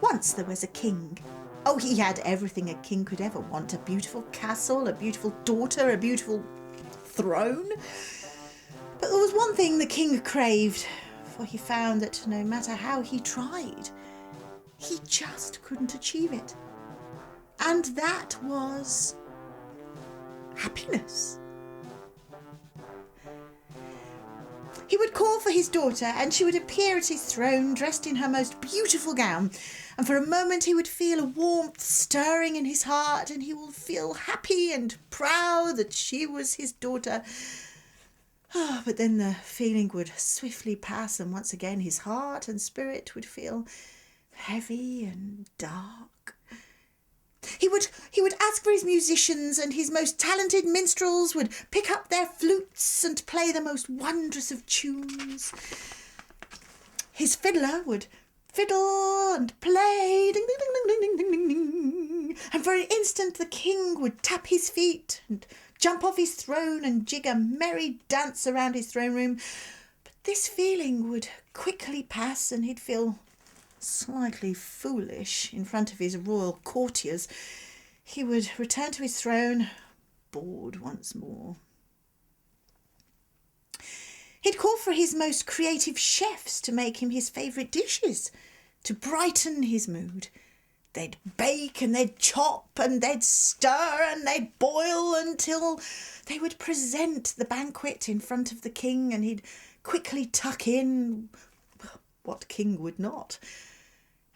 Once there was a king. Oh, he had everything a king could ever want. A beautiful castle, a beautiful daughter, a beautiful throne. But there was one thing the king craved, for he found that no matter how he tried, he just couldn't achieve it. And that was happiness. He would call for his daughter, and she would appear at his throne dressed in her most beautiful gown. And for a moment he would feel a warmth stirring in his heart, and he would feel happy and proud that she was his daughter. Oh, but then the feeling would swiftly pass, and once again his heart and spirit would feel heavy and dark. He would ask for his musicians, and his most talented minstrels would pick up their flutes and play the most wondrous of tunes. His fiddler would fiddle and play, ding, ding, ding, ding, ding, ding, ding, ding. And for an instant the king would tap his feet and jump off his throne and jig a merry dance around his throne room. But this feeling would quickly pass, and he'd feel slightly foolish in front of his royal courtiers. He would return to his throne, bored once more. He'd call for his most creative chefs to make him his favourite dishes, to brighten his mood. They'd bake and they'd chop and they'd stir and they'd boil until they would present the banquet in front of the king, and he'd quickly tuck in what king would not.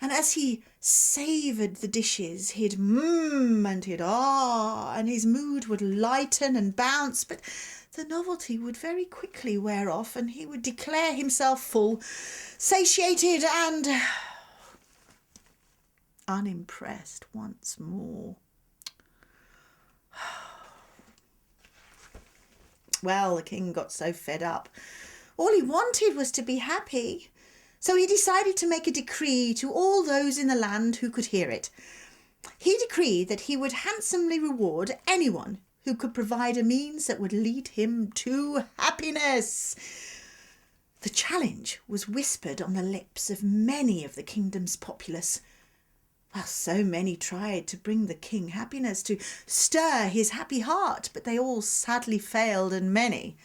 And as he savoured the dishes, he'd and he'd and his mood would lighten and bounce, but the novelty would very quickly wear off, and he would declare himself full, satiated and unimpressed once more. Well, the king got so fed up. All he wanted was to be happy. So he decided to make a decree to all those in the land who could hear it. He decreed that he would handsomely reward anyone who could provide a means that would lead him to happiness. The challenge was whispered on the lips of many of the kingdom's populace. Well, so many tried to bring the king happiness, to stir his happy heart, but they all sadly failed, and many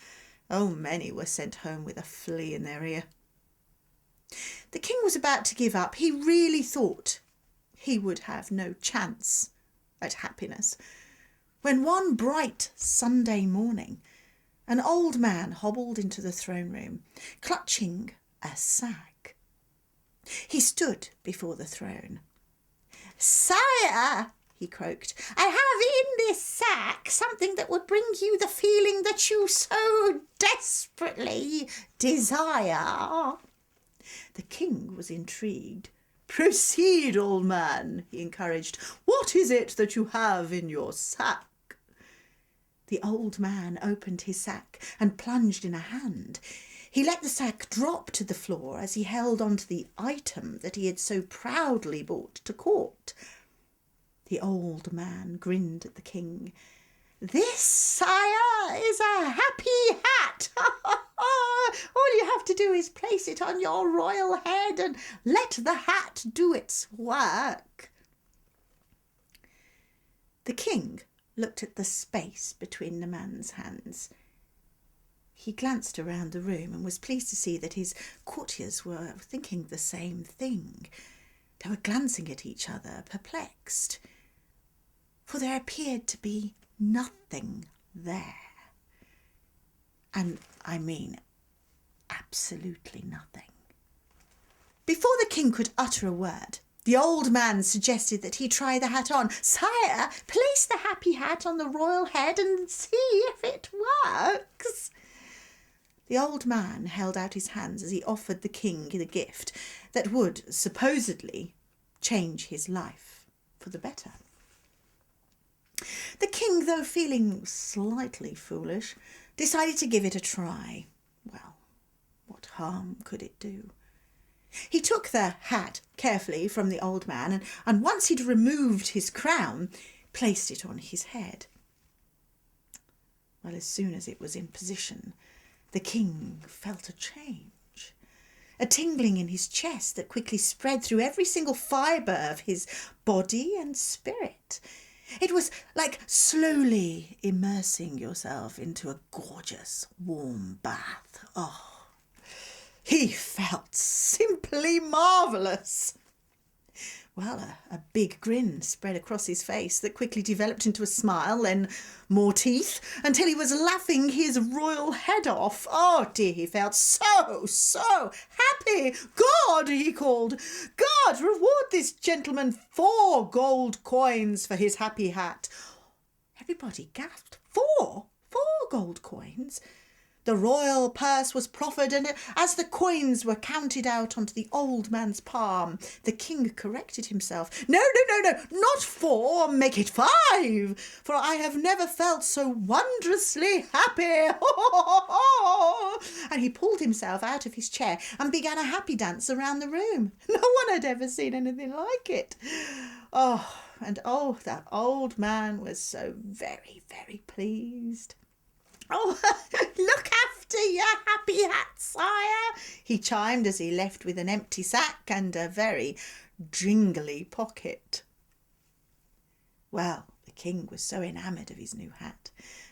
were sent home with a flea in their ear. The king was about to give up. He really thought he would have no chance at happiness, when one bright Sunday morning an old man hobbled into the throne room, clutching a sack. He stood before the throne. "Sire," he croaked, "I have in this sack something that will bring you the feeling that you so desperately desire." The king was intrigued. "Proceed, old man," he encouraged. "What is it that you have in your sack?" The old man opened his sack and plunged in a hand. He let the sack drop to the floor as he held on to the item that he had so proudly brought to court. The old man grinned at the king. "This, sire, is a happy hat. All you have to do is place it on your royal head and let the hat do its work." The king looked at the space between the man's hands. He glanced around the room and was pleased to see that his courtiers were thinking the same thing. They were glancing at each other, perplexed, for there appeared to be nothing there. And I mean absolutely nothing. Before the king could utter a word, the old man suggested that he try the hat on. "Sire, place the happy hat on the royal head and see if it works." The old man held out his hands as he offered the king the gift that would supposedly change his life for the better. The king, though feeling slightly foolish, decided to give it a try. Well, what harm could it do? He took the hat carefully from the old man, and once he'd removed his crown, placed it on his head. Well, as soon as it was in position, the king felt a change. a tingling in his chest that quickly spread through every single fibre of his body and spirit. It was like slowly immersing yourself into a gorgeous, warm bath. Oh, he felt simply marvellous. Well, a big grin spread across his face that quickly developed into a smile, then more teeth, until he was laughing his royal head off. Oh dear, he felt so happy. God, he called, God, reward this gentleman 4 gold coins for his happy hat. Everybody gasped. 4 gold coins? The royal purse was proffered, and as the coins were counted out onto the old man's palm, the king corrected himself. No, not 4, make it 5, for I have never felt so wondrously happy. And he pulled himself out of his chair and began a happy dance around the room. No one had ever seen anything like it. That old man was so very, very pleased. Oh, look after your happy hat, sire, he chimed as he left with an empty sack and a very jingly pocket. Well, the king was so enamoured of his new hat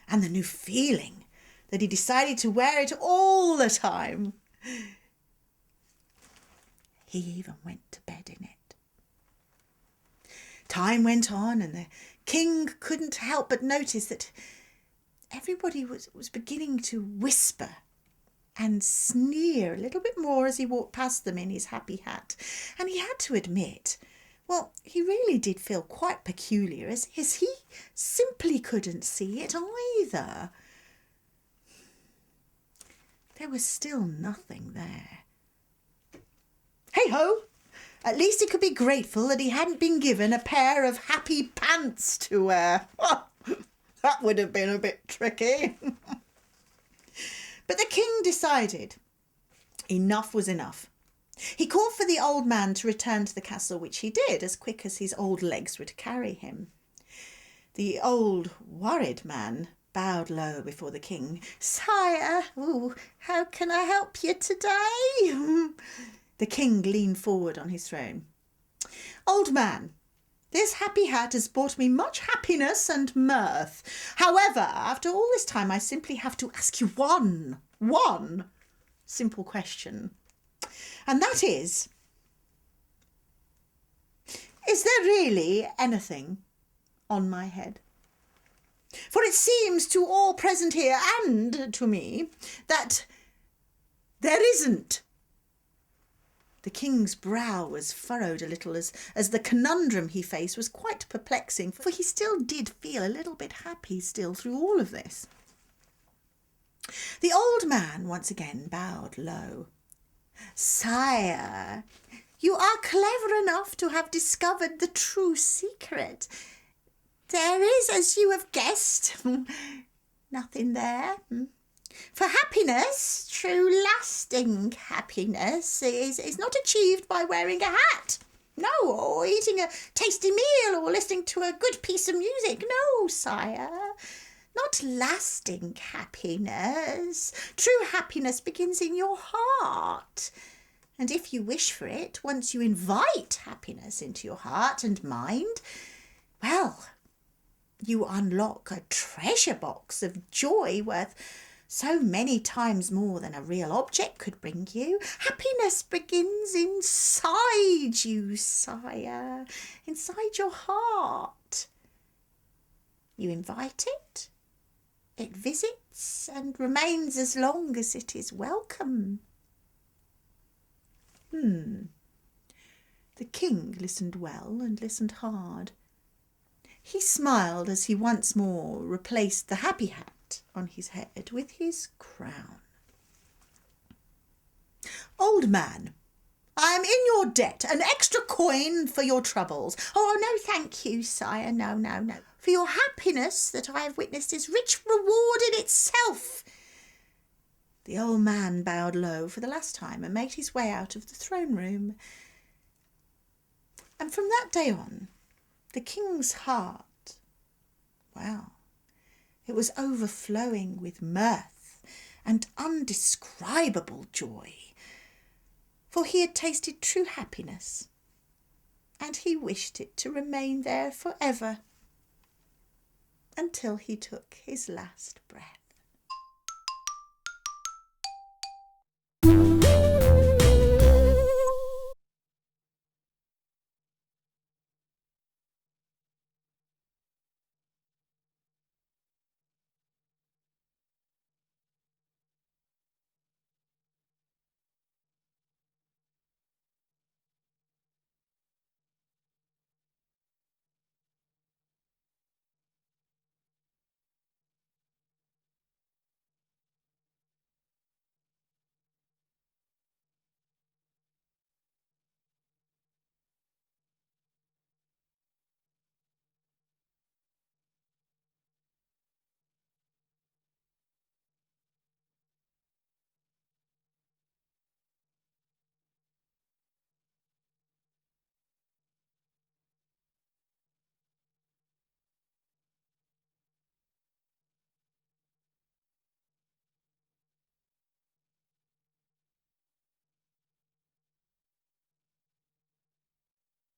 and the new feeling that he decided to wear it all the time. He even went to bed in it. Time went on, and the king couldn't help but notice that everybody was beginning to whisper and sneer a little bit more as he walked past them in his happy hat. And he had to admit, well, he really did feel quite peculiar, as he simply couldn't see it either. There was still nothing there. Hey-ho! At least he could be grateful that he hadn't been given a pair of happy pants to wear. That would have been a bit tricky. But the king decided enough was enough. He called for the old man to return to the castle, which he did as quick as his old legs would carry him. The old worried man bowed low before the king. Sire, how can I help you today? The king leaned forward on his throne. Old man, this happy hat has brought me much happiness and mirth. However, after all this time, I simply have to ask you one simple question. And that is there really anything on my head? For it seems to all present here and to me that there isn't. The king's brow was furrowed a little as the conundrum he faced was quite perplexing, for he still did feel a little bit happy still through all of this. The old man once again bowed low. Sire, you are clever enough to have discovered the true secret. There is, as you have guessed, nothing there. For happiness, true lasting happiness, is not achieved by wearing a hat. No, or eating a tasty meal or listening to a good piece of music. No, sire, not lasting happiness. True happiness begins in your heart. And if you wish for it, once you invite happiness into your heart and mind, well, you unlock a treasure box of joy worth so many times more than a real object could bring you. Happiness begins inside you, sire, inside your heart. You invite it, it visits and remains as long as it is welcome. The king listened well and listened hard. He smiled as he once more replaced the happy hat on his head with his crown. Old man, I am in your debt, an extra coin for your troubles. Oh, no, thank you, sire, no. For your happiness that I have witnessed is rich reward in itself. The old man bowed low for the last time and made his way out of the throne room. And from that day on, the king's heart, well, it was overflowing with mirth and undescribable joy. for he had tasted true happiness, and he wished it to remain there forever until he took his last breath.